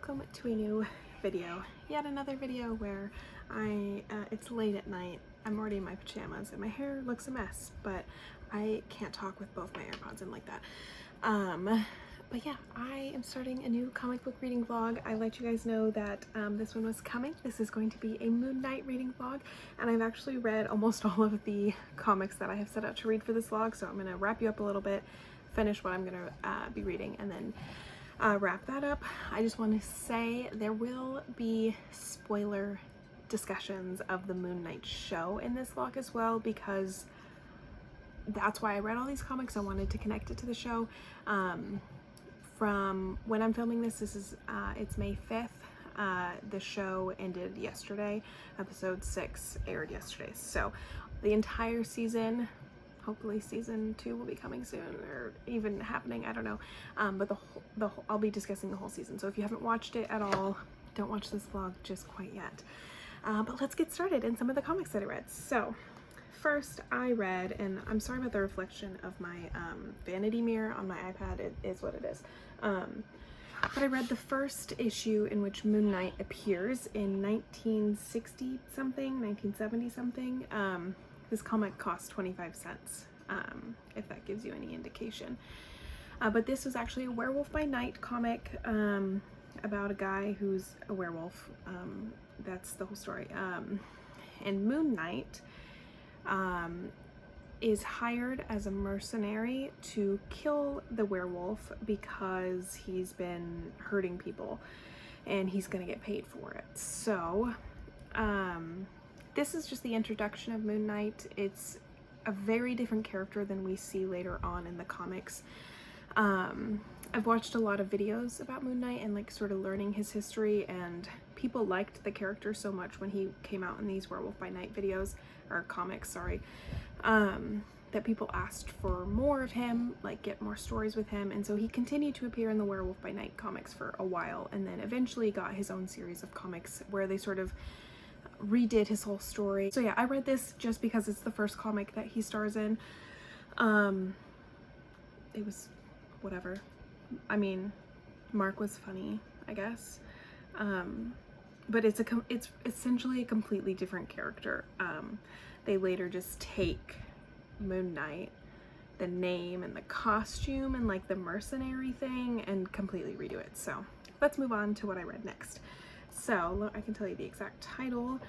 welcome to a new video. Yet another video where it's late at night, I'm already in my pajamas and my hair looks a mess, but I can't talk with both my AirPods in like that. But yeah, I am starting a new comic book reading vlog. I let you guys know that this one was coming. This is going to be a Moon Knight reading vlog, and I've actually read almost all of the comics that I have set out to read for this vlog, so I'm going to wrap you up a little bit, finish what I'm going to be reading, and then wrap that up. I just want to say there will be spoiler discussions of the Moon Knight show in this vlog as well, because that's why I read all these comics. I wanted to connect it to the show. From when I'm filming this is it's May 5th. The show ended yesterday. Episode 6 aired yesterday, so the entire season, hopefully season 2 will be coming soon, or even happening, I don't know, but I'll be discussing the whole season. So if you haven't watched it at all, don't watch this vlog just quite yet. But let's get started in some of the comics that I read. So first I read, and I'm sorry about the reflection of my vanity mirror on my iPad, it is what it is, but I read the first issue in which Moon Knight appears in 1960 something, 1970 something. This comic cost 25 cents, if that gives you any indication. But this was actually a Werewolf by Night comic about a guy who's a werewolf. That's the whole story. And Moon Knight is hired as a mercenary to kill the werewolf because he's been hurting people and he's gonna get paid for it. So this is just the introduction of Moon Knight. It's a very different character than we see later on in the comics. I've watched a lot of videos about Moon Knight and like sort of learning his history, and people liked the character so much when he came out in these Werewolf by Night videos, or comics, sorry, that people asked for more of him, like get more stories with him, and so he continued to appear in the Werewolf by Night comics for a while, and then eventually got his own series of comics where they sort of redid his whole story. So yeah, I read this just because it's the first comic that he stars in. It was whatever. I mean, Mark was funny, I guess. But it's essentially a completely different character. They later just take Moon Knight, the name and the costume and like the mercenary thing, and completely redo it. So let's move on to what I read next. So I can tell you the exact title.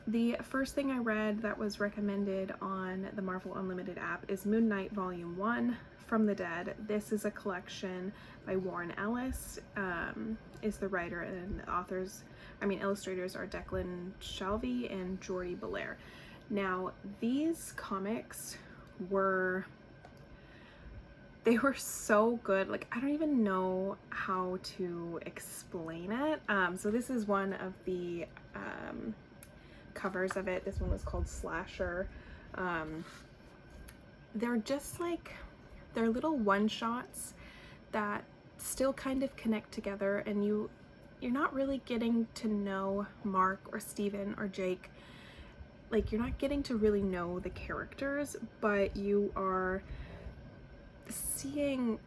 The first thing I read that was recommended on the Marvel Unlimited app is Moon Knight Volume 1, From the Dead. This is a collection by Warren Ellis, is the writer, and the illustrators are Declan Shalvey and Jordi Belair. Now, these comics were so good. Like, I don't even know how to explain it. So this is one of the covers of it. This one was called Slasher. They're just like, they're little one-shots that still kind of connect together, and you're not really getting to know Mark or Steven or Jake. Like, you're not getting to really know the characters, but you are seeing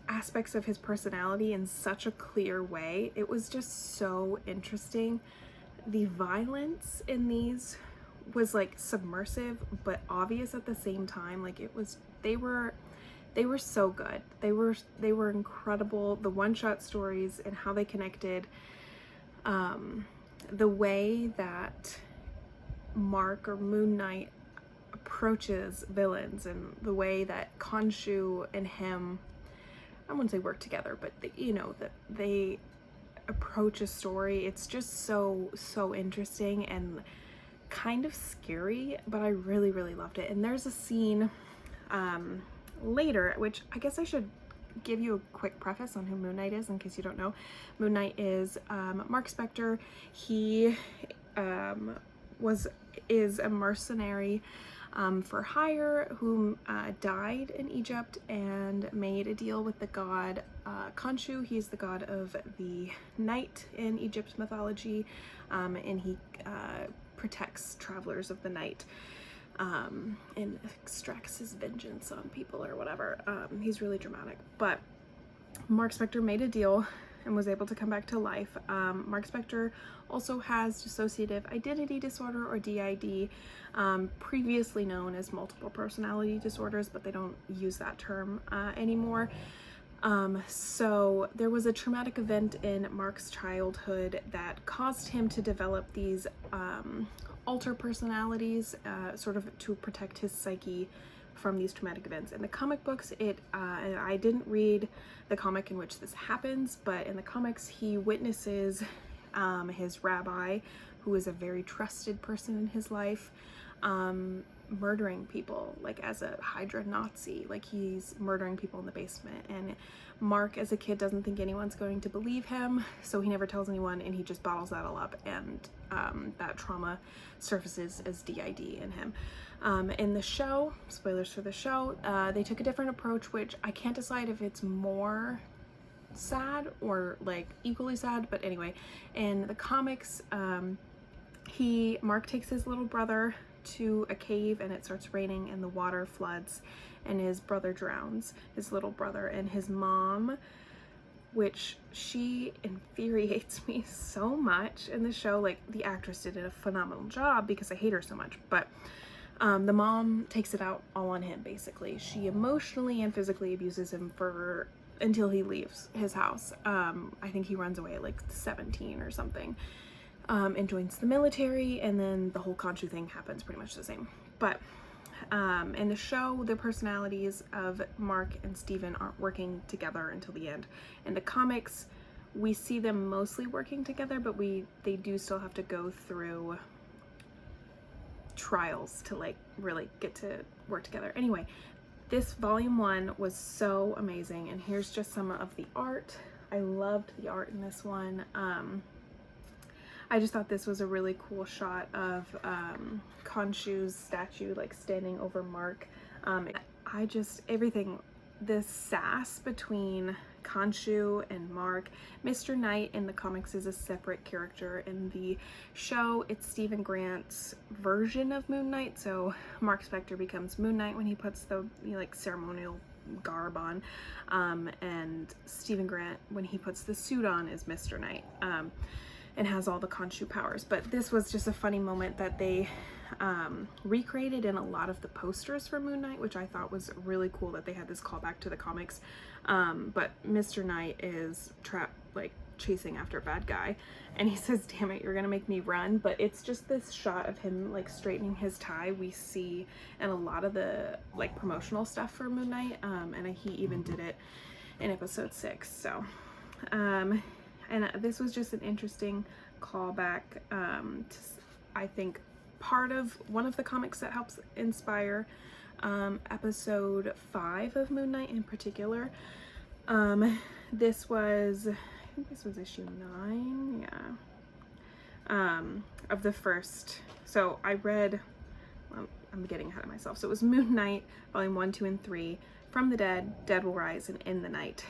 aspects of his personality in such a clear way. It was just so interesting. The violence in these was like submersive but obvious at the same time. Like, it was, they were so good. They were incredible. The one-shot stories and how they connected, the way that Mark or Moon Knight approaches villains, and the way that Khonshu and him, I wouldn't say work together, but that they approach a story. It's just so interesting and kind of scary, but I really loved it. And there's a scene later, which I guess I should give you a quick preface on who Moon Knight is in case you don't know. Moon Knight is Mark Spector. He is a mercenary for hire who died in Egypt and made a deal with the god Khonshu. He's the god of the night in Egypt's mythology, and he protects travelers of the night, and extracts his vengeance on people or whatever. He's really dramatic, but Mark Spector made a deal and was able to come back to life. Mark Spector also has dissociative identity disorder, or DID, previously known as multiple personality disorders, but they don't use that term anymore. So there was a traumatic event in Mark's childhood that caused him to develop these alter personalities, sort of to protect his psyche from these traumatic events. In the comic books, I didn't read the comic in which this happens, but in the comics he witnesses his rabbi, who is a very trusted person in his life, murdering people, like as a Hydra Nazi, like he's murdering people in the basement. And Mark as a kid doesn't think anyone's going to believe him, so he never tells anyone, and he just bottles that all up, and that trauma surfaces as DID in him. In the show, spoilers for the show, they took a different approach, which I can't decide if it's more sad or like equally sad, but anyway, in the comics, Mark takes his little brother to a cave, and it starts raining and the water floods and his brother drowns, his little brother. And his mom, which she infuriates me so much in the show, like the actress did a phenomenal job because I hate her so much, but the mom takes it out all on him basically. She emotionally and physically abuses him until he leaves his house. I think he runs away at like 17 or something, and joins the military, and then the whole Khonshu thing happens pretty much the same. But in the show, the personalities of Mark and Steven aren't working together until the end. In the comics, we see them mostly working together, but they do still have to go through trials to like really get to work together. Anyway, this volume 1 was so amazing, and here's just some of the art. I loved the art in this one. I just thought this was a really cool shot of Khonshu's statue like standing over Mark. Everything, this sass between Khonshu and Mark. Mr. Knight in the comics is a separate character. In the show, it's Stephen Grant's version of Moon Knight, so Mark Spector becomes Moon Knight when he puts the like ceremonial garb on, and Stephen Grant, when he puts the suit on, is Mr. Knight, and has all the Khonshu powers. But this was just a funny moment that they recreated in a lot of the posters for Moon Knight, which I thought was really cool that they had this callback to the comics. But Mr. Knight is like chasing after a bad guy, and he says, "Damn it, you're gonna make me run." But it's just this shot of him like straightening his tie we see in a lot of the like promotional stuff for Moon Knight, and he even did it in episode 6. So and this was just an interesting callback to, I think, one of the comics that helps inspire episode 5 of Moon Knight in particular. This was issue 9, yeah, of the first. So I read, I'm getting ahead of myself. So it was Moon Knight, volume 1, 2, and 3, From the Dead, Dead Will Rise, and In the Night.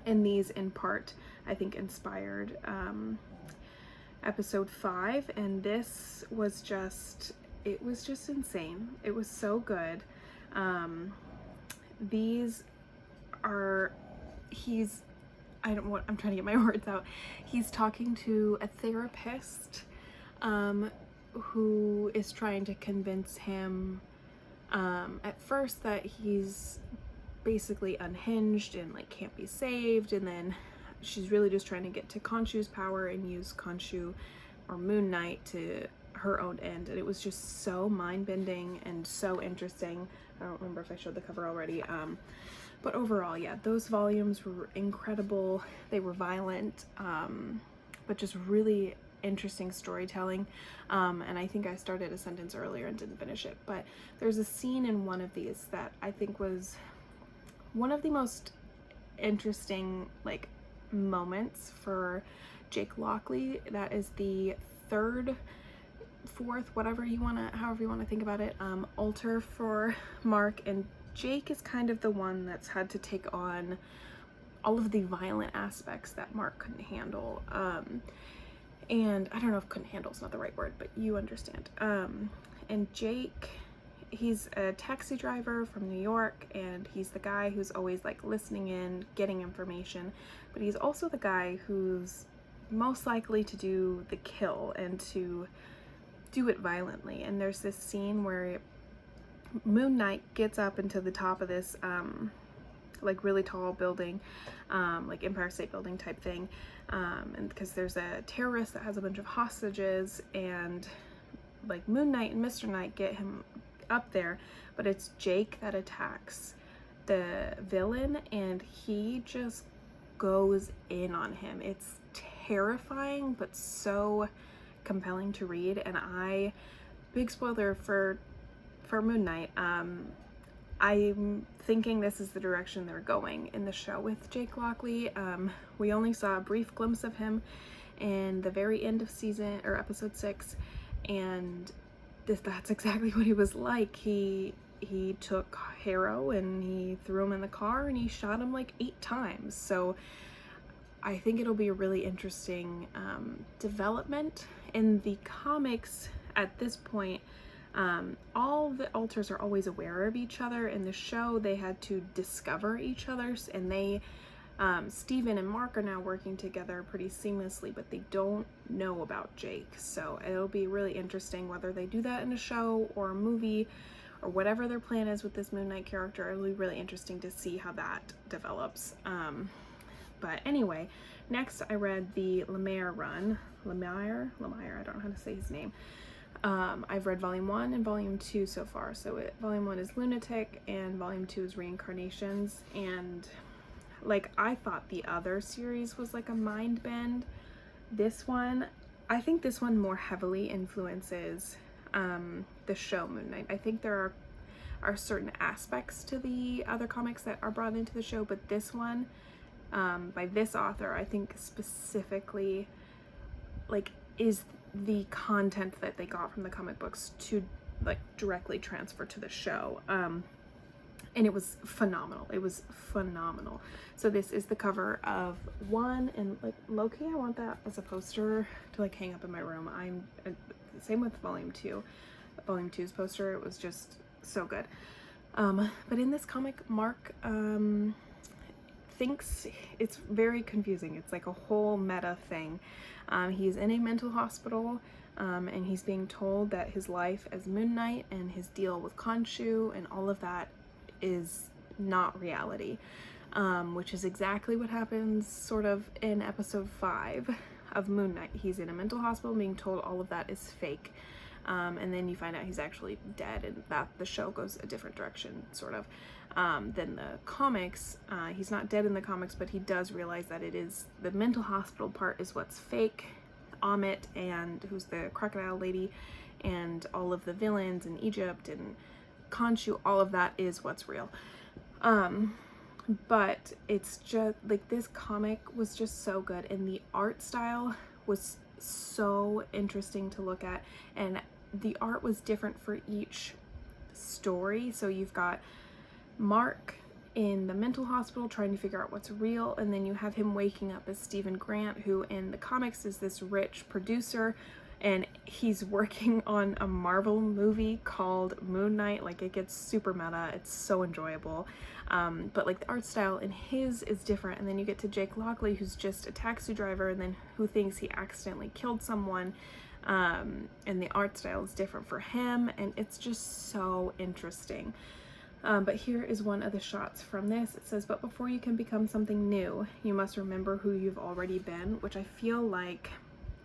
And these in part, I think, inspired episode 5, and this was just, it was just insane. It was so good. These are, I'm trying to get my words out. He's talking to a therapist who is trying to convince him at first that he's basically unhinged and like can't be saved, and then she's really just trying to get to Khonshu's power and use Khonshu or Moon Knight to her own end. And it was just so mind-bending and so interesting. I don't remember if I showed the cover already, but overall, yeah, those volumes were incredible. They were violent, but just really interesting storytelling. And I think I started a sentence earlier and didn't finish it, but there's a scene in one of these that I think was one of the most interesting like moments for Jake Lockley. That is the third, fourth, however you want to think about it, alter for Mark, and Jake is kind of the one that's had to take on all of the violent aspects that Mark couldn't handle. And I don't know if couldn't handle is not the right word, but you understand. And Jake he's a taxi driver from New York, and he's the guy who's always like listening in, getting information, but he's also the guy who's most likely to do the kill and to do it violently. And there's this scene where Moon Knight gets up into the top of this like really tall building, like Empire State Building type thing, and because there's a terrorist that has a bunch of hostages, and like Moon Knight and Mr. Knight get him up there, but it's Jake that attacks the villain, and he just goes in on him. It's terrifying but so compelling to read. And big spoiler for Moon Knight, I'm thinking this is the direction they're going in the show with Jake Lockley. We only saw a brief glimpse of him in the very end of episode 6, and that's exactly what he was like. He took Harrow and he threw him in the car and he shot him like 8 times. So I think it'll be a really interesting development. In the comics at this point, all the alters are always aware of each other. In the show, they had to discover each other's, and they Steven and Mark are now working together pretty seamlessly, but they don't know about Jake. So it'll be really interesting whether they do that in a show or a movie or whatever their plan is with this Moon Knight character. It'll be really interesting to see how that develops. But anyway, next I read the Lemire run. Lemire, I don't know how to say his name. I've read volume 1 and volume 2 so far. So volume 1 is Lunatic and volume 2 is Reincarnations. And like, I thought the other series was like a mind bend. I think this one more heavily influences the show Moon Knight. I think there are certain aspects to the other comics that are brought into the show, but this one, by this author, I think specifically like is the content that they got from the comic books to like directly transfer to the show. And it was phenomenal. It was phenomenal. So this is the cover of 1, and like low-key, I want that as a poster to like hang up in my room. Same with volume 2. Volume 2's poster, it was just so good. But in this comic, Mark thinks it's very confusing. It's like a whole meta thing. He's in a mental hospital, and he's being told that his life as Moon Knight and his deal with Khonshu and all of that is not reality, which is exactly what happens sort of in episode 5 of Moon Knight. He's in a mental hospital being told all of that is fake, and then you find out he's actually dead, and that the show goes a different direction sort of than the comics. He's not dead in the comics, but he does realize that it is the mental hospital part is what's fake. Amit, and who's the crocodile lady, and all of the villains in Egypt and Khonshu, all of that is what's real. But it's just like, this comic was just so good, and the art style was so interesting to look at, and the art was different for each story. So you've got Mark in the mental hospital trying to figure out what's real, and then you have him waking up as Stephen Grant, who in the comics is this rich producer, and he's working on a Marvel movie called Moon Knight. Like, it gets super meta. It's so enjoyable. But like, the art style in his is different. And then you get to Jake Lockley, who's just a taxi driver, and then who thinks he accidentally killed someone. And the art style is different for him, and it's just so interesting. But here is one of the shots from this. It says, "But before you can become something new, you must remember who you've already been," which I feel like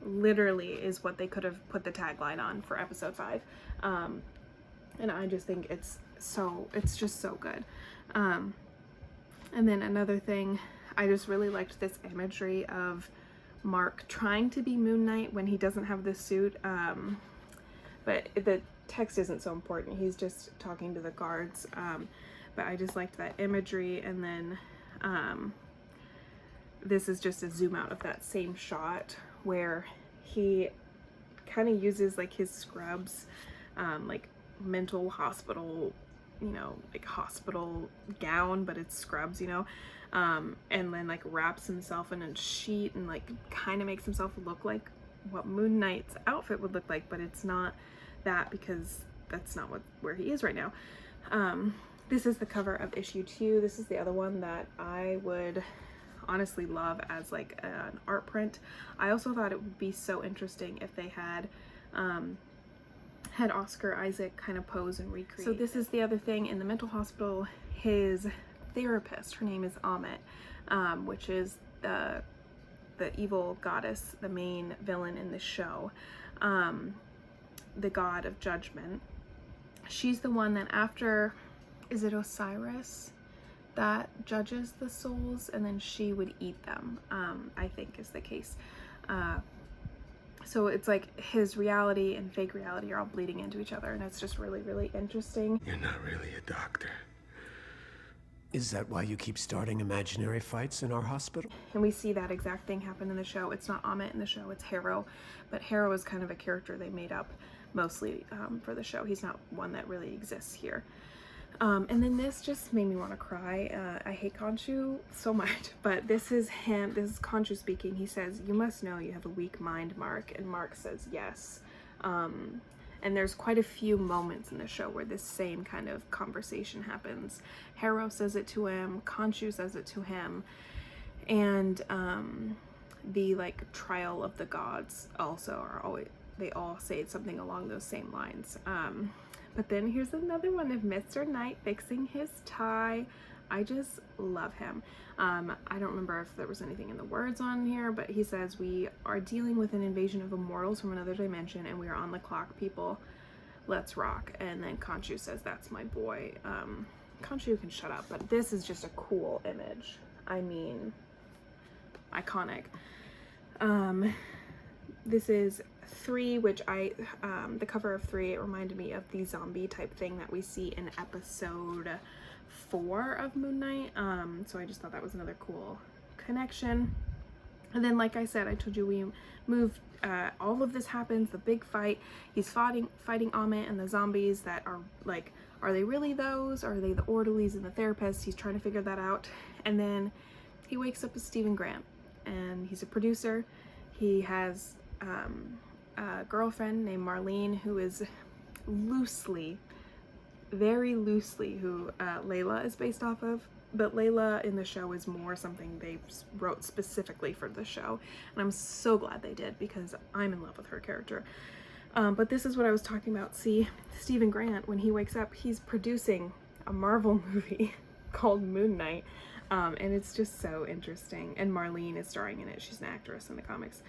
literally is what they could have put the tagline on for episode 5. And I just think it's just so good. And then another thing, I just really liked this imagery of Mark trying to be Moon Knight when he doesn't have the suit. But the text isn't so important. He's just talking to the guards. But I just liked that imagery. And then this is just a zoom out of that same shot where he kind of uses like his scrubs, like mental hospital, like hospital gown, but it's scrubs, and then like wraps himself in a sheet and like kind of makes himself look like what Moon Knight's outfit would look like, but it's not that, because that's not where he is right now. This is the cover of issue 2. This is the other one that I would honestly love as like an art print. I also thought it would be so interesting if they had Oscar Isaac kind of pose and recreate. So this is the other thing in the mental hospital. His therapist, her name is Ammit, which is the evil goddess, the main villain in the show, the god of judgment. She's the one that after, is it Osiris that judges the souls, and then she would eat them, I think is the case. So it's like his reality and fake reality are all bleeding into each other, and it's just really, really interesting. You're not really a doctor. Is that why you keep starting imaginary fights in our hospital? And we see that exact thing happen in the show. It's not Ammit in the show, it's Harrow. But Harrow is kind of a character they made up mostly for the show. He's not one that really exists here. And then this just made me want to cry. I hate Khonshu so much, but this is him. This is Khonshu speaking. He says, "You must know you have a weak mind, Mark." And Mark says, "Yes." And there's quite a few moments in the show where this same kind of conversation happens. Harrow says it to him, Khonshu says it to him, and the like trial of the gods also are always, they all say something along those same lines. But then here's another one of Mr. Knight fixing his tie. I just love him. I don't remember if there was anything in the words on here, but he says, "We are dealing with an invasion of immortals from another dimension, and we are on the clock, people. Let's rock." And then Khonshu says, "That's my boy." Khonshu can shut up, but this is just a cool image. I mean, iconic. This is 3, which the cover of 3, it reminded me of the zombie type thing that we see in episode 4 of Moon Knight. So I just thought that was another cool connection. And then, like I said, I told you we moved, all of this happens, the big fight. He's fighting Ammit and the zombies that are like, are they really those? Or are they the orderlies and the therapist? He's trying to figure that out. And then he wakes up as Stephen Grant, and he's a producer. He has a girlfriend named Marlene, who is very loosely who Layla is based off of, but Layla in the show is more something they wrote specifically for the show, and I'm so glad they did because I'm in love with her character. But this is what I was talking about. See, Stephen Grant, when he wakes up, he's producing a Marvel movie called Moon Knight, and it's just so interesting, and Marlene is starring in it. She's an actress in the comics.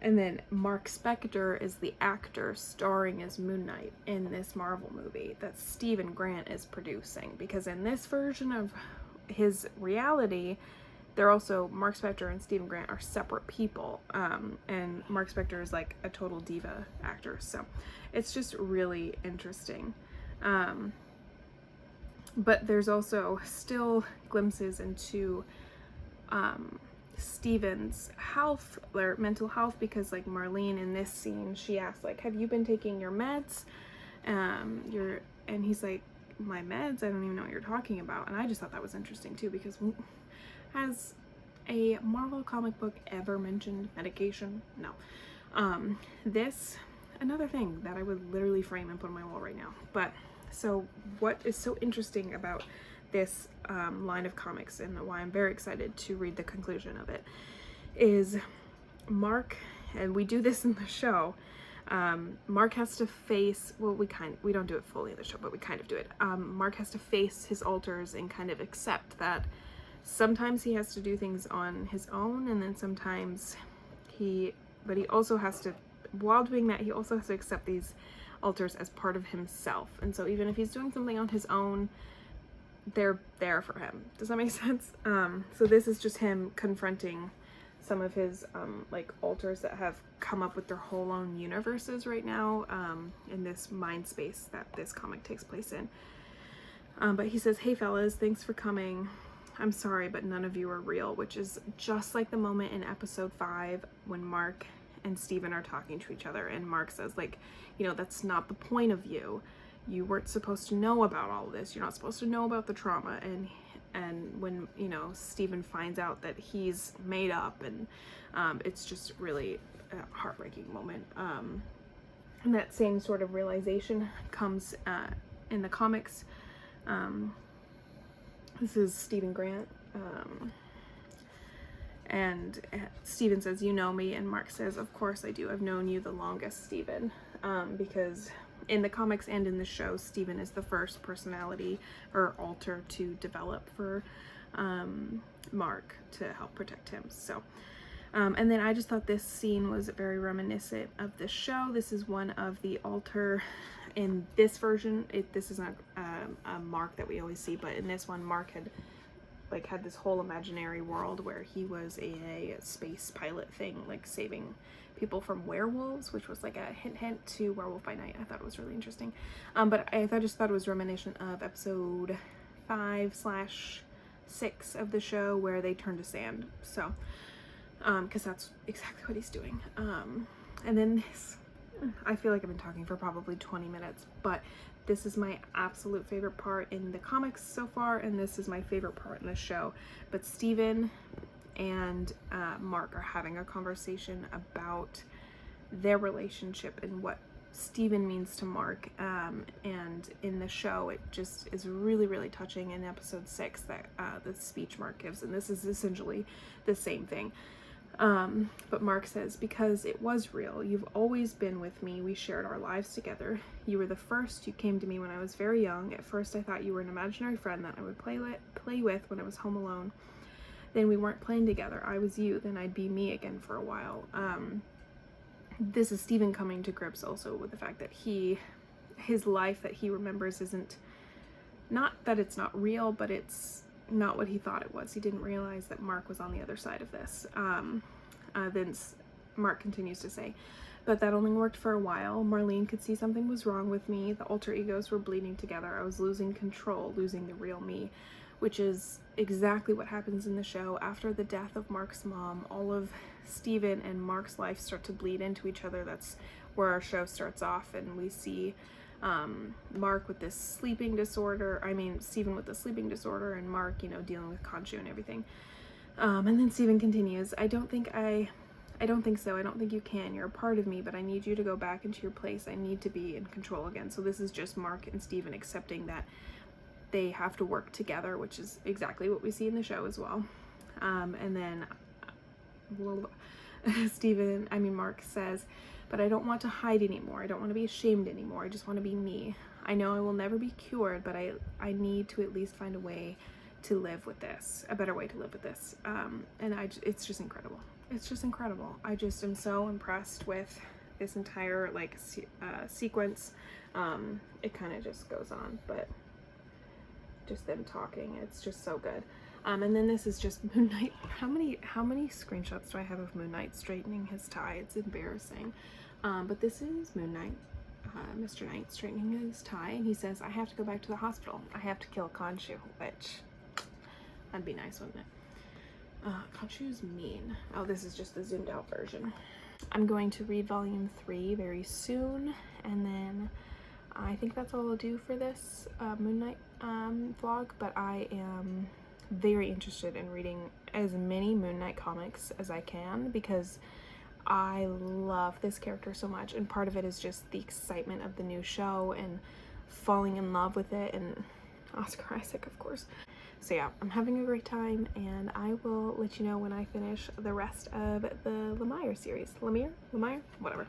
And then Mark Spector is the actor starring as Moon Knight in this Marvel movie that Stephen Grant is producing, because in this version of his reality, they're also, Mark Spector and Stephen Grant are separate people, and Mark Spector is like a total diva actor, so it's just really interesting. But there's also still glimpses into Stephen's health or mental health, because like Marlene in this scene, she asks like, "Have you been taking your meds?" And he's like, "My meds? I don't even know what you're talking about." And I just thought that was interesting too, because has a Marvel comic book ever mentioned medication? No. This, another thing that I would literally frame and put on my wall right now. But so what is so interesting about this line of comics, and why I'm very excited to read the conclusion of it, is Mark, and we do this in the show, Mark has to face, well, we don't do it fully in the show, but we kind of do it. Mark has to face his alters and kind of accept that sometimes he has to do things on his own, and then sometimes but he also has to, while doing that, he also has to accept these alters as part of himself. And so even if he's doing something on his own, they're there for him. Does that make sense? So this is just him confronting some of his like alters that have come up with their whole own universes right now, in this mind space that this comic takes place in. But he says, "Hey fellas, thanks for coming. I'm sorry, but none of you are real," which is just like the moment in episode 5 when Mark and Stephen are talking to each other, and Mark says like, you know, "That's not the point of you. You weren't supposed to know about all of this. You're not supposed to know about the trauma." And when, you know, Stephen finds out that he's made up, and it's just really a heartbreaking moment. And that same sort of realization comes in the comics. This is Stephen Grant. And Stephen says, "You know me," and Mark says, "Of course I do. I've known you the longest, Stephen." Because in the comics and in the show, Stephen is the first personality or alter to develop for Mark to help protect him. So, and then I just thought this scene was very reminiscent of the show. This is one of the alter in this version. This is not a Mark that we always see, but in this one, Mark had this whole imaginary world where he was a space pilot thing, like saving people from werewolves, which was like a hint to Werewolf by Night. I thought it was really interesting. But I just thought it was reminiscent of episode 5/6 of the show where they turn to sand. So, because that's exactly what he's doing. And then this, I feel like I've been talking for probably 20 minutes, but this is my absolute favorite part in the comics so far, and this is my favorite part in the show. But Stephen and Mark are having a conversation about their relationship and what Stephen means to Mark. And in the show, it just is really, really touching in episode 6 that the speech Mark gives, and this is essentially the same thing. But Mark says, "Because it was real. You've always been with me. We shared our lives together. You were the first. You came to me when I was very young. At first I thought you were an imaginary friend that I would play with when I was home alone. Then we weren't playing together. I was you. Then I'd be me again for a while." This is Stephen coming to grips also with the fact that his life that he remembers isn't, not that it's not real, but it's not what he thought it was. He didn't realize that Mark was on the other side of this. Then Mark continues to say, "But that only worked for a while. Marlene could see something was wrong with me. The alter egos were bleeding together. I was losing control, losing the real me," which is exactly what happens in the show. After the death of Mark's mom, all of Stephen and Mark's life start to bleed into each other. That's where our show starts off, and we see Mark with this sleeping disorder. Stephen with the sleeping disorder, and Mark, dealing with Khonshu and everything. And then Stephen continues, I don't think so. I don't think you can. You're a part of me, but I need you to go back into your place. I need to be in control again." So this is just Mark and Stephen accepting that they have to work together, which is exactly what we see in the show as well. And then Mark says, "But I don't want to hide anymore. I don't want to be ashamed anymore. I just want to be me. I know I will never be cured, but I need to at least find a way to live with this, a better way to live with this." And it's just incredible. It's just incredible. I just am so impressed with this entire sequence. It kind of just goes on, but just them talking, it's just so good. And then this is just Moon Knight. How many screenshots do I have of Moon Knight straightening his tie? It's embarrassing. But this is Moon Knight, Mr. Knight straightening his tie, and he says, "I have to go back to the hospital. I have to kill Khonshu," which, that'd be nice, wouldn't it? Khonshu's mean. Oh, this is just the zoomed out version. I'm going to read volume 3 very soon, and then I think that's all I'll do for this Moon Knight vlog, but I am very interested in reading as many Moon Knight comics as I can because I love this character so much, and part of it is just the excitement of the new show and falling in love with it, and Oscar Isaac, of course. So yeah, I'm having a great time, and I will let you know when I finish the rest of the Lemire series. Lemire? Whatever.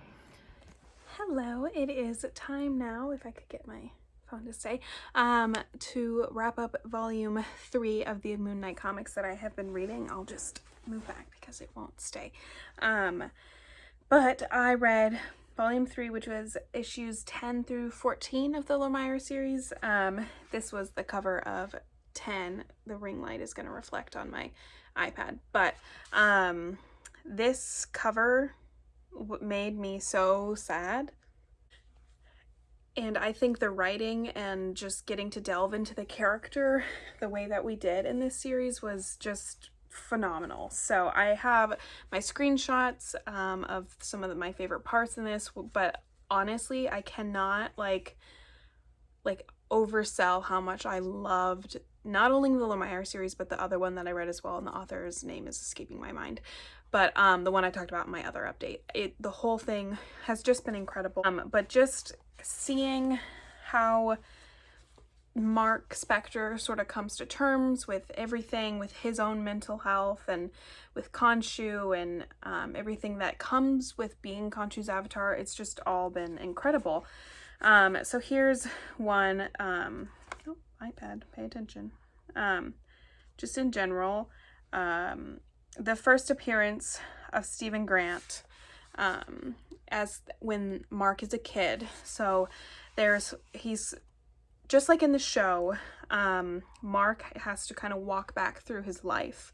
Hello, it is time now, if I could get my phone to stay, to wrap up volume 3 of the Moon Knight comics that I have been reading. I'll just move back because it won't stay. But I read volume 3, which was issues 10 through 14 of the Lemire series. This was the cover of 10. The ring light is going to reflect on my iPad, but this cover made me so sad. And I think the writing and just getting to delve into the character the way that we did in this series was just phenomenal. So I have my screenshots of some of my favorite parts in this, but honestly, I cannot like oversell how much I loved not only the Lumiere series, but the other one that I read as well, and the author's name is escaping my mind. But the one I talked about in my other update. The whole thing has just been incredible. But just seeing how Mark Spector sort of comes to terms with everything, with his own mental health and with Khonshu and everything that comes with being Khonshu's avatar, it's just all been incredible. So here's one, oh, iPad, pay attention. Just in general, the first appearance of Stephen Grant as when Mark is a kid. So he's just like in the show, Mark has to kind of walk back through his life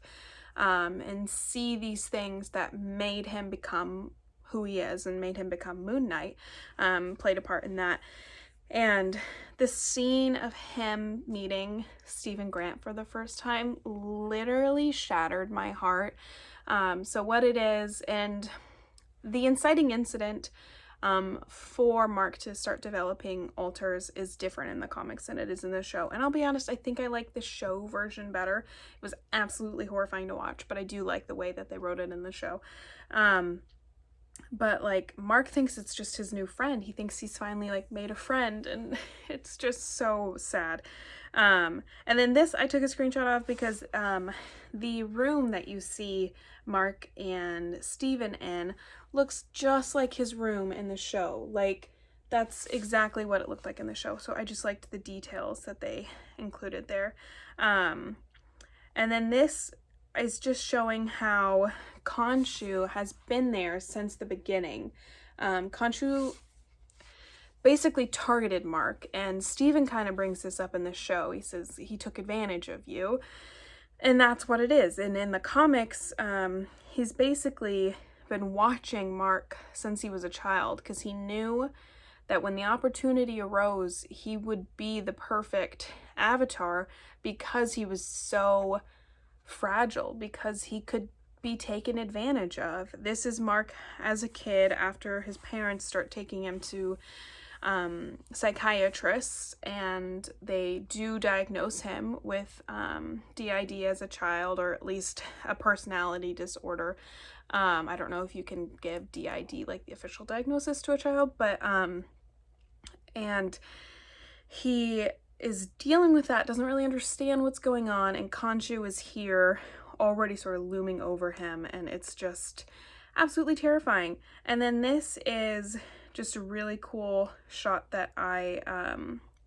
and see these things that made him become who he is and made him become Moon Knight, played a part in that. And the scene of him meeting Stephen Grant for the first time literally shattered my heart. So what it is, and the inciting incident for Mark to start developing alters is different in the comics than it is in the show. And I'll be honest, I think I like the show version better. It was absolutely horrifying to watch, but I do like the way that they wrote it in the show. But like Mark thinks it's just his new friend. He thinks he's finally like made a friend, and it's just so sad. And then this I took a screenshot of because the room that you see Mark and Steven in looks just like his room in the show. Like that's exactly what it looked like in the show. So I just liked the details that they included there. And then this is just showing how Khonshu has been there since the beginning. Khonshu basically targeted Mark, and Steven kind of brings this up in the show. He says he took advantage of you, and that's what it is. And in the comics, he's basically been watching Mark since he was a child because he knew that when the opportunity arose, he would be the perfect avatar because he was so fragile, because he could be taken advantage of. This is Mark as a kid after his parents start taking him to psychiatrists, and they do diagnose him with DID as a child, or at least a personality disorder. I don't know if you can give DID like the official diagnosis to a child, but and he is dealing with that, doesn't really understand what's going on, and Khonshu is here already sort of looming over him, and it's just absolutely terrifying. And then this is just a really cool shot that I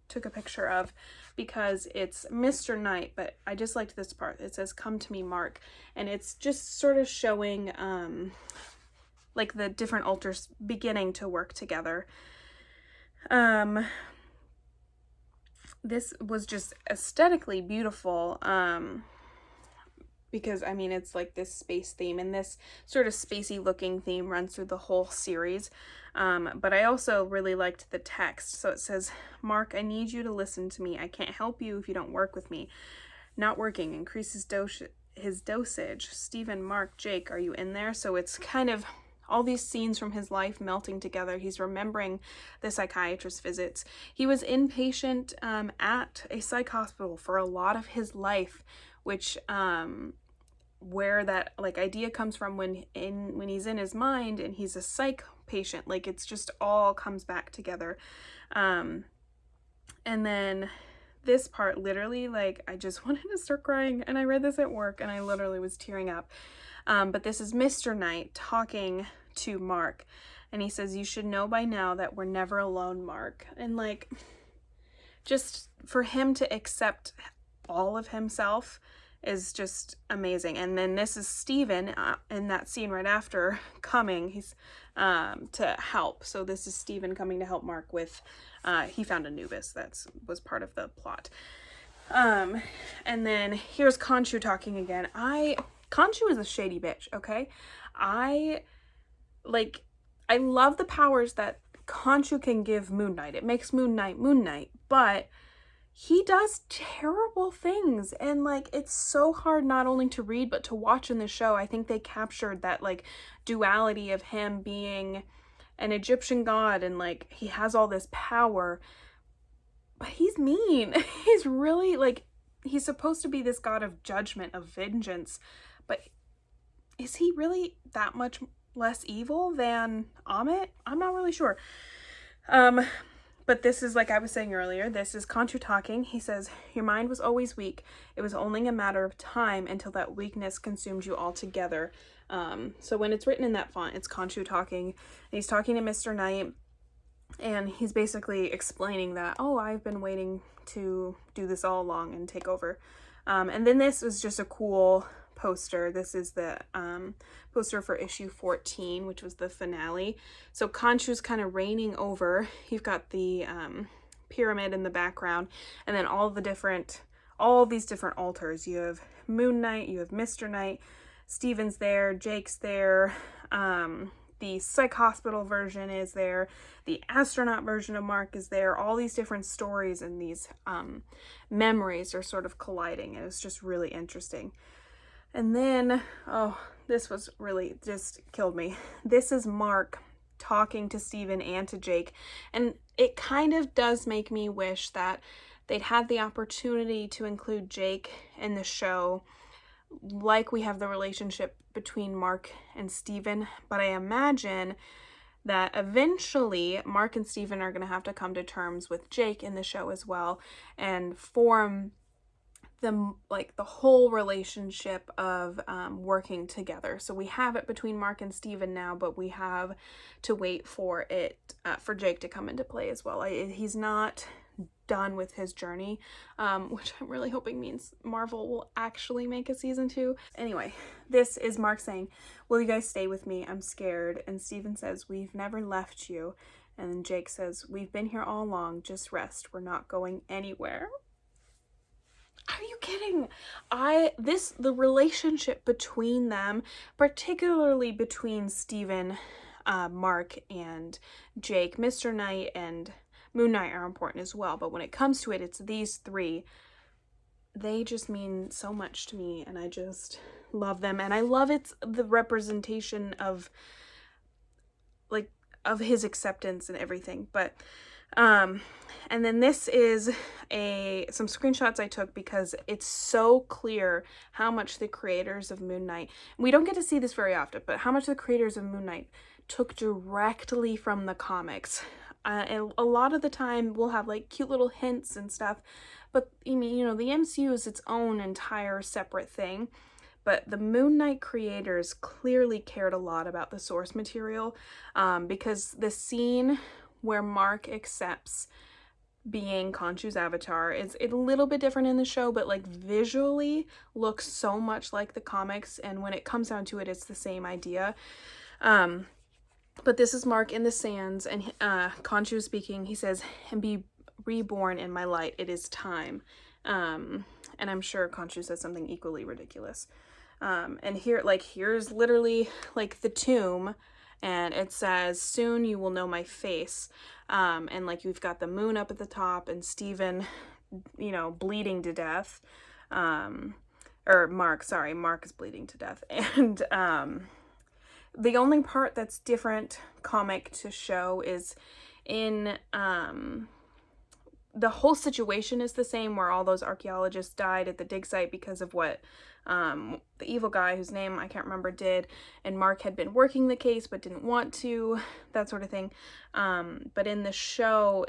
took a picture of because it's Mr. Knight, but I just liked this part. It says, "Come to me, Mark," and it's just sort of showing like the different alters beginning to work together. This was just aesthetically beautiful, because I mean it's like this space theme, and this sort of spacey looking theme runs through the whole series. But I also really liked the text. So it says, "Mark, I need you to listen to me. I can't help you if you don't work with me. Not working increases his dosage. Stephen, Mark, Jake, are you in there?" So it's kind of all these scenes from his life melting together. He's remembering the psychiatrist visits. He was inpatient at a psych hospital for a lot of his life, which where that like idea comes from when he's in his mind and he's a psych patient. Like it's just all comes back together. And then this part, literally, like I just wanted to start crying, and I read this at work and I literally was tearing up. But this is Mr. Knight talking to Mark, and he says, "You should know by now that we're never alone, Mark." And like just for him to accept all of himself is just amazing. And then this is Steven in that scene right after coming, he's to help. So this is Steven coming to help Mark with he found Anubis. That was part of the plot. And then here's Khonshu talking again. Khonshu is a shady bitch, okay? I love the powers that Khonshu can give Moon Knight. It makes Moon Knight, but he does terrible things, and like it's so hard not only to read but to watch in the show. I think they captured that like duality of him being an Egyptian god and like he has all this power, but he's mean. He's really like he's supposed to be this god of judgment, of vengeance, but is he really that much less evil than Amit? I'm not really sure. But this is, like I was saying earlier, this is Khonshu talking. He says, your mind was always weak. It was only a matter of time until that weakness consumed you altogether. So when it's written in that font, it's Khonshu talking. And he's talking to Mr. Knight. And he's basically explaining that, oh, I've been waiting to do this all along and take over. And then this was just a cool poster. This is the poster for issue 14, which was the finale. So Khonshu's kind of reigning over. You've got the pyramid in the background, and then all these different altars. You have Moon Knight, you have Mr. Knight, Steven's there, Jake's there, the psych hospital version is there, the astronaut version of Mark is there. All these different stories and these memories are sort of colliding, and it's just really interesting. And then, oh, this was really just killed me. This is Mark talking to Steven and to Jake, and it kind of does make me wish that they'd had the opportunity to include Jake in the show, like we have the relationship between Mark and Steven, but I imagine that eventually Mark and Steven are going to have to come to terms with Jake in the show as well and form the whole relationship of working together. So we have it between Mark and Steven now, but we have to wait for it for Jake to come into play as well. He's not done with his journey, which I'm really hoping means Marvel will actually make a season 2. Anyway, this is Mark saying, will you guys stay with me? I'm scared. And Steven says, we've never left you. And then Jake says, we've been here all along. Just rest. We're not going anywhere. Are you kidding? The relationship between them, particularly between Steven, Mark, and Jake, Mr. Knight and Moon Knight are important as well, but when it comes to it, it's these three. They just mean so much to me, and I just love them, and I love the representation of his acceptance and everything. But and then this is some screenshots I took because it's so clear how much the creators of Moon Knight, we don't get to see this very often, but how much the creators of Moon Knight took directly from the comics. And a lot of the time we'll have like cute little hints and stuff, but I mean, you know, the MCU is its own entire separate thing. But the Moon Knight creators clearly cared a lot about the source material, because the scene where Mark accepts being Khonshu's avatar is a little bit different in the show, but like visually looks so much like the comics, and when it comes down to it, it's the same idea. But this is Mark in the sands, and Khonshu speaking. He says, and be reborn in my light, it is time. And I'm sure Khonshu says something equally ridiculous. And here's literally like the tomb, and it says, soon you will know my face. And like we've got the moon up at the top, and Steven, you know, bleeding to death. Or Mark is bleeding to death. And the only part that's different comic to show is in the whole situation is the same, where all those archaeologists died at the dig site because of what the evil guy, whose name I can't remember, did, and Mark had been working the case but didn't want to, that sort of thing. But in the show,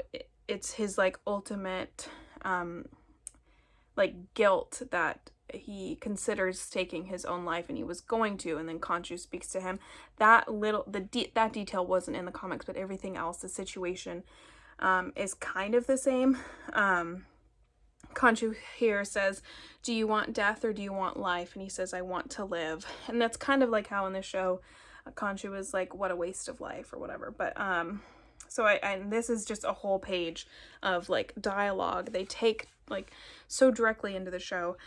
it's his like ultimate like guilt that he considers taking his own life, and he was going to, and then Khonshu speaks to him. That detail wasn't in the comics, but everything else, the situation is kind of the same. Khonshu here says, do you want death or do you want life? And he says, I want to live. And that's kind of like how in the show Khonshu is like, what a waste of life or whatever. But so this is just a whole page of like dialogue they take like so directly into the show.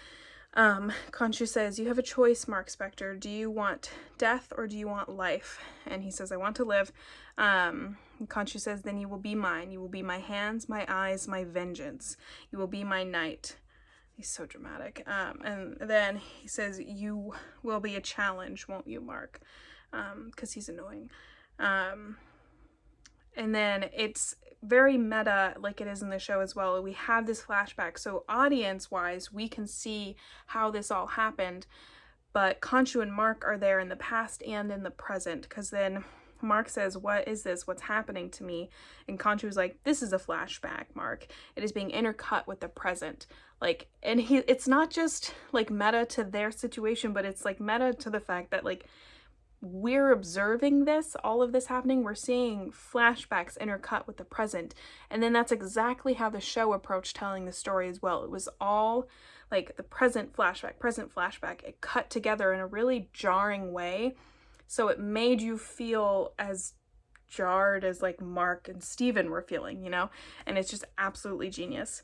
Khonshu says, you have a choice, Mark Spector. Do you want death or do you want life? And he says, I want to live. Khonshu says, then you will be mine. You will be my hands, my eyes, my vengeance. You will be my knight. He's so dramatic. And then he says, you will be a challenge, won't you, Mark? Because he's annoying. And then it's very meta, like it is in the show as well. We have this flashback, so audience-wise, we can see how this all happened. But Khonshu and Mark are there in the past and in the present, because then Mark says, "What is this? What's happening to me?" And Khonshu's like, "This is a flashback, Mark. It is being intercut with the present." Like, and it's not just like meta to their situation, but it's like meta to the fact that like we're observing this, all of this happening. We're seeing flashbacks intercut with the present. And then that's exactly how the show approached telling the story as well. It was all like the present flashback. It cut together in a really jarring way. So it made you feel as jarred as like Mark and Steven were feeling, you know? And it's just absolutely genius.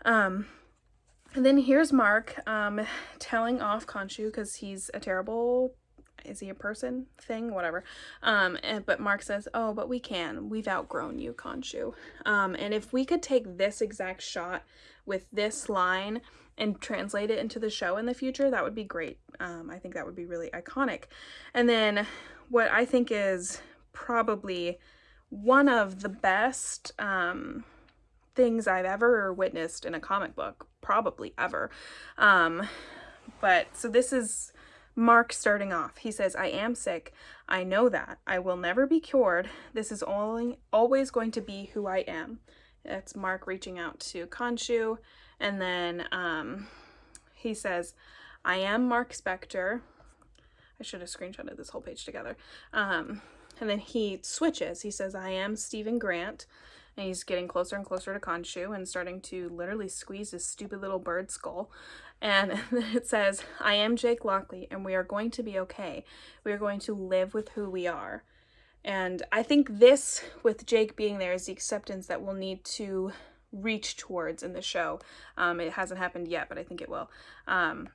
And then here's Mark telling off Khonshu because he's a terrible, is he a person thing, whatever, but Mark says, "Oh, but we've outgrown you, Khonshu." And if we could take this exact shot with this line and translate it into the show in the future, that would be great. I think that would be really iconic. And then what I think is probably one of the best things I've ever witnessed in a comic book, probably ever. But so this is Mark starting off. He says, "I am sick. I know that. I will never be cured. This is always going to be who I am." That's Mark reaching out to Khonshu. And then he says, "I am Mark Spector." I should have screenshotted this whole page together. And then he switches. He says, "I am Stephen Grant." And he's getting closer and closer to Khonshu and starting to literally squeeze his stupid little bird skull. And then it says, "I am Jake Lockley, and we are going to be okay. We are going to live with who we are." And I think this, with Jake being there, is the acceptance that we'll need to reach towards in the show. It hasn't happened yet, but I think it will. And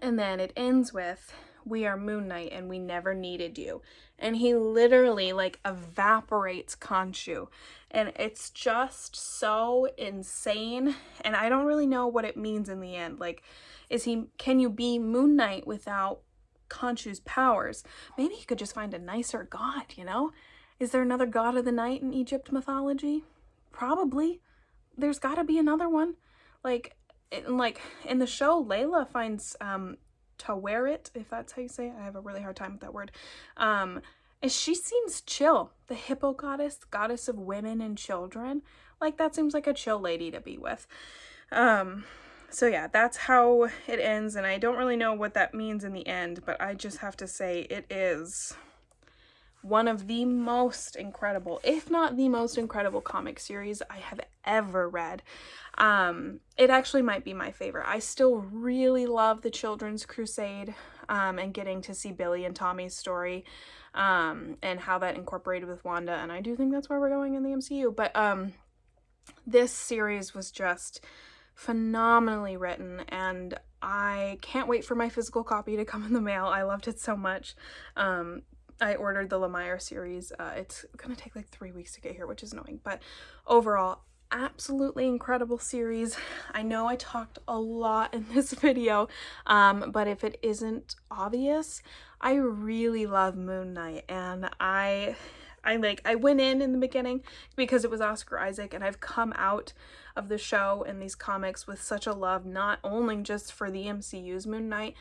then it ends with, "We are Moon Knight, and we never needed you." And he literally like evaporates Khonshu. And it's just so insane. And I don't really know what it means in the end. Like, can you be Moon Knight without Khonshu's powers? Maybe he could just find a nicer god, you know? Is there another god of the night in Egypt mythology? Probably. There's gotta be another one. Like in the show, Layla finds Taweret, if that's how you say it. I have a really hard time with that word. And she seems chill. The hippo goddess of women and children. Like, that seems like a chill lady to be with. So yeah, that's how it ends, and I don't really know what that means in the end, but I just have to say it is one of the most incredible, if not the most incredible comic series I have ever read. It actually might be my favorite. I still really love the Children's Crusade, and getting to see Billy and Tommy's story, and how that incorporated with Wanda, and I do think that's where we're going in the MCU. But this series was just phenomenally written, and I can't wait for my physical copy to come in the mail. I loved it so much. I ordered the Lemire series. It's gonna take like 3 weeks to get here, which is annoying, but overall, absolutely incredible series. I know I talked a lot in this video, but if it isn't obvious, I really love Moon Knight, and I went in the beginning because it was Oscar Isaac, and I've come out of the show and these comics with such a love, not only just for the MCU's Moon Knight,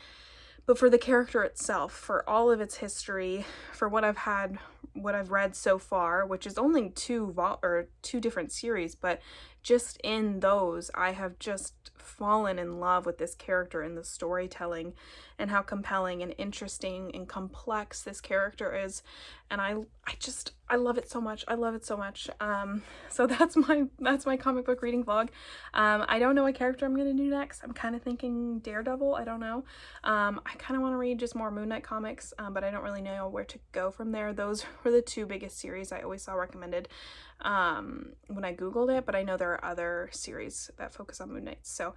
but for the character itself, for all of its history, for what I've read so far, which is only two different series, but just in those, I have just fallen in love with this character and the storytelling and how compelling and interesting and complex this character is. And I love it so much. I love it so much. So that's my comic book reading vlog. I don't know what character I'm gonna do next. I'm kind of thinking Daredevil. I don't know. I kind of want to read just more Moon Knight comics, but I don't really know where to go from there. Those were the two biggest series I always saw recommended when I googled it, but I know there are other series that focus on Moon Knight. So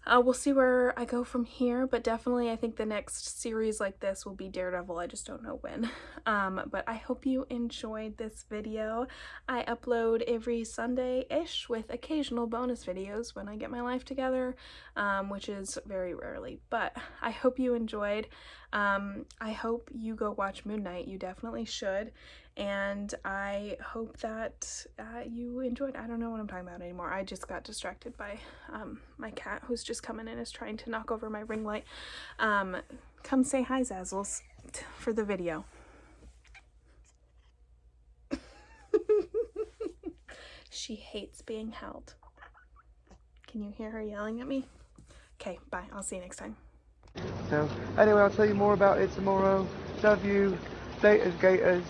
We'll see where I go from here, but definitely I think the next series like this will be Daredevil. I just don't know when. But I hope you enjoyed this video. I upload every Sunday-ish with occasional bonus videos when I get my life together, which is very rarely. But I hope you enjoyed. I hope you go watch Moon Knight. You definitely should. And I hope that you enjoyed. I don't know what I'm talking about anymore. I just got distracted by my cat who's just coming in, is trying to knock over my ring light. Come say hi, Zazzles, for the video. She hates being held. Can you hear her yelling at me? Okay, bye. I'll see you next time. So, anyway, I'll tell you more about it tomorrow. Love you. Laters, gators.